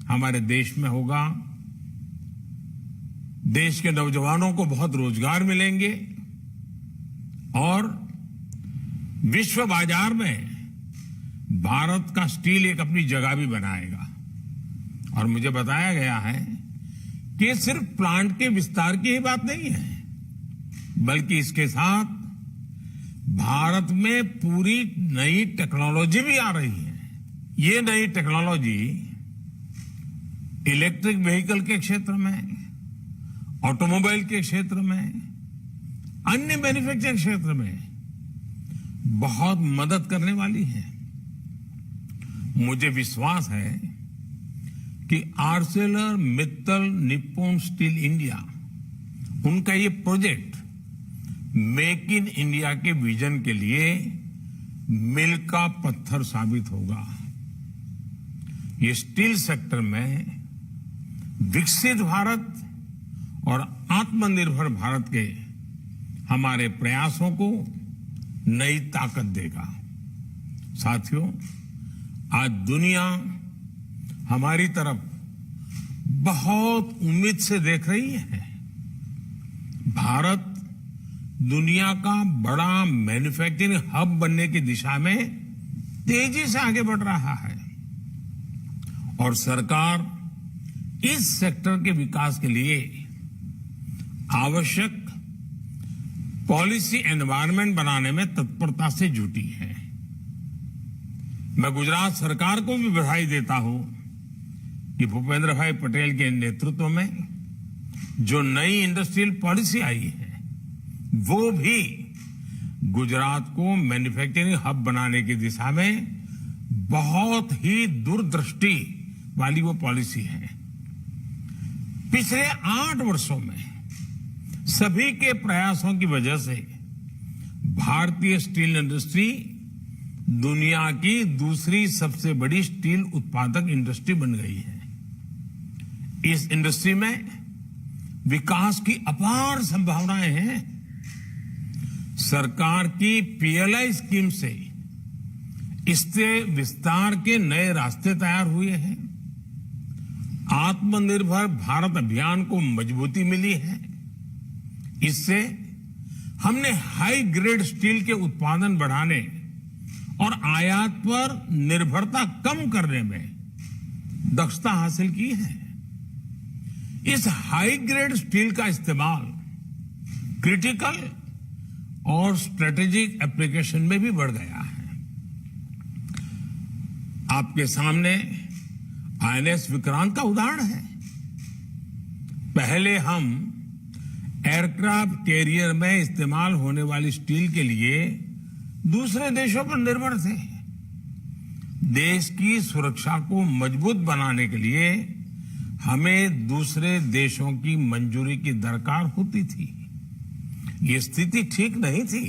हमारे देश में होगा। देश के नौजवानों को बहुत रोजगार मिलेंगे और विश्व बाजार में भारत का स्टील एक अपनी जगह भी बनाएगा। और मुझे बताया गया है कि सिर्फ प्लांट के विस्तार की ही बात नहीं है, बल्कि इसके साथ भारत में पूरी नई टेक्नोलॉजी भी आ रही है। ये नई टेक्नोलॉजी इलेक्ट्रिक व्हीकल के क्षेत्र में, ऑटोमोबाइल के क्षेत्र में, अन्य मैन्युफैक्चरिंग क्षेत्र में बहुत मदद करने वाली है। मुझे विश्वास है कि Arcelor Mittal Nippon steel India, उनका ये प्रोजेक्ट मेक इन इंडिया के विजन के लिए मील का पत्थर साबित होगा। ये स्टील सेक्टर में विकसित भारत और आत्मनिर्भर भारत के हमारे प्रयासों को नई ताकत देगा। साथियों, आज दुनिया हमारी तरफ बहुत उम्मीद से देख रही है। भारत दुनिया का बड़ा मैन्युफैक्चरिंग हब बनने की दिशा में तेजी से आगे बढ़ रहा है और सरकार इस सेक्टर के विकास के लिए आवश्यक पॉलिसी एनवायरनमेंट बनाने में तत्परता से जुटी है। मैं गुजरात सरकार को भी बधाई देता हूं कि भूपेंद्र भाई पटेल के नेतृत्व में जो नई इंडस्ट्रियल पॉलिसी आई है, वो भी गुजरात को मैन्युफैक्चरिंग हब बनाने की दिशा में बहुत ही दूरदृष्टि वाली वो पॉलिसी है। पिछले 8 वर्षों में सभी के प्रयासों की वजह से भारतीय स्टील इंडस्ट्री दुनिया की दूसरी सबसे बड़ी स्टील उत्पादक इंडस्ट्री बन गई है। इस इंडस्ट्री में विकास की अपार संभावनाएं हैं। सरकार की पीएलआई स्कीम से इससे विस्तार के नए रास्ते तैयार हुए हैं। आत्मनिर्भर भारत अभियान को मजबूती मिली है। इससे हमने हाई ग्रेड स्टील के उत्पादन बढ़ाने और आयात पर निर्भरता कम करने में दक्षता हासिल की है। इस हाई ग्रेड स्टील का इस्तेमाल क्रिटिकल और स्ट्रेटेजिक एप्लीकेशन में भी बढ़ गया है। आपके सामने आईएनएस विक्रांत का उदाहरण है। पहले हम एयरक्राफ्ट कैरियर में इस्तेमाल होने वाली स्टील के लिए दूसरे देशों पर निर्भर थे। देश की सुरक्षा को मजबूत बनाने के लिए हमें दूसरे देशों की मंजूरी की दरकार होती थी। ये स्थिति ठीक नहीं थी।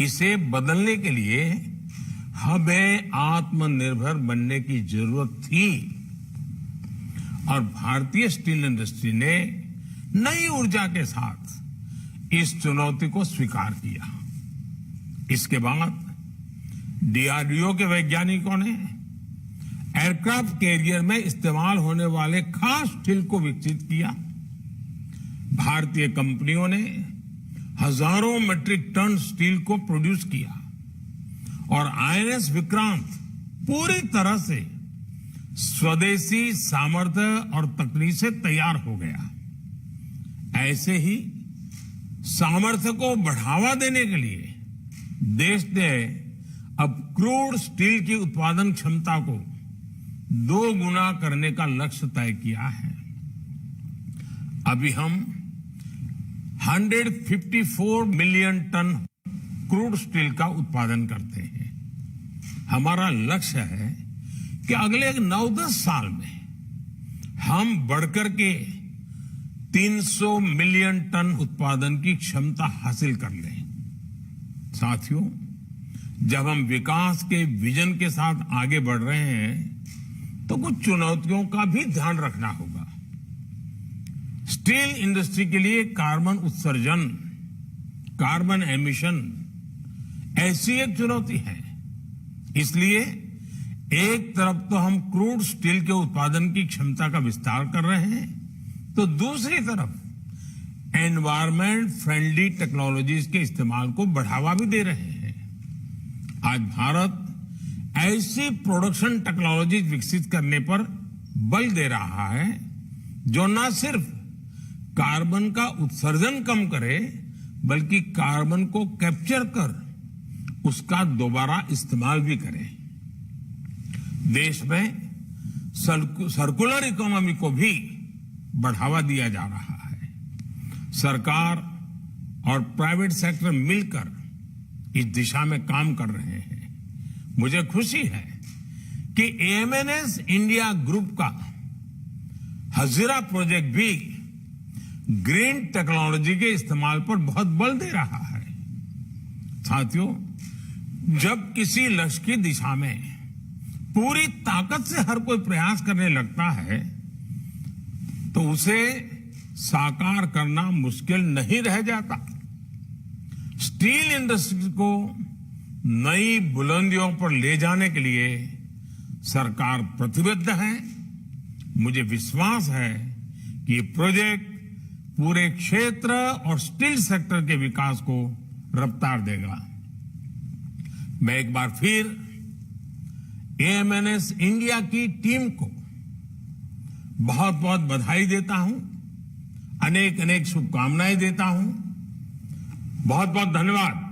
इसे बदलने के लिए हमें आत्मनिर्भर बनने की जरूरत थी और भारतीय स्टील इंडस्ट्री ने नई ऊर्जा के साथ इस चुनौती को स्वीकार किया। इसके बाद डीआरडीओ के वैज्ञानिकों ने एयरक्राफ्ट कैरियर में इस्तेमाल होने वाले खास स्टील को विकसित किया। भारतीय कंपनियों ने हजारों मीट्रिक टन स्टील को प्रोड्यूस किया और आईएनएस विक्रांत पूरी तरह से स्वदेशी सामर्थ्य और तकनीक से तैयार हो गया। ऐसे ही सामर्थ्य को बढ़ावा देने के लिए देश ने अब क्रूड स्टील की उत्पादन क्षमता को 2 गुना करने का लक्ष्य तय किया है। अभी हम 154 मिलियन टन क्रूड स्टील का उत्पादन करते हैं। हमारा लक्ष्य है कि अगले 9-10 साल में हम बढ़कर के 300 मिलियन टन उत्पादन की क्षमता हासिल कर लें। साथियों, जब हम विकास के विजन के साथ आगे बढ़ रहे हैं तो कुछ चुनौतियों का भी ध्यान रखना होगा। स्टील इंडस्ट्री के लिए कार्बन उत्सर्जन, कार्बन एमिशन ऐसी एक चुनौती है। इसलिए एक तरफ तो हम क्रूड स्टील के उत्पादन की क्षमता का विस्तार कर रहे हैं, तो दूसरी तरफ एनवायरमेंट फ्रेंडली टेक्नोलॉजीज के इस्तेमाल को बढ़ावा भी दे रहे हैं। आज भारत ऐसी प्रोडक्शन टेक्नोलॉजीज विकसित करने पर बल दे रहा है जो न सिर्फ कार्बन का उत्सर्जन कम करे, बल्कि कार्बन को कैप्चर कर उसका दोबारा इस्तेमाल भी करे। देश में सर्कुलर इकोनॉमी को भी बढ़ावा दिया जा रहा है। सरकार और प्राइवेट सेक्टर मिलकर इस दिशा में काम कर रहे हैं। मुझे खुशी है कि एएमएनएस इंडिया ग्रुप का हजीरा प्रोजेक्ट भी ग्रीन टेक्नोलॉजी के इस्तेमाल पर बहुत बल दे रहा है। साथियों, जब किसी लक्ष्य की दिशा में पूरी ताकत से हर कोई प्रयास करने लगता है तो उसे साकार करना मुश्किल नहीं रह जाता। स्टील इंडस्ट्री को नई बुलंदियों पर ले जाने के लिए सरकार प्रतिबद्ध है। मुझे विश्वास है कि ये प्रोजेक्ट पूरे क्षेत्र और स्टील सेक्टर के विकास को रफ्तार देगा। मैं एक बार फिर एएमएनएस इंडिया की टीम को बहुत बहुत बधाई देता हूं, अनेक अनेक शुभकामनाएं देता हूं। बहुत बहुत धन्यवाद।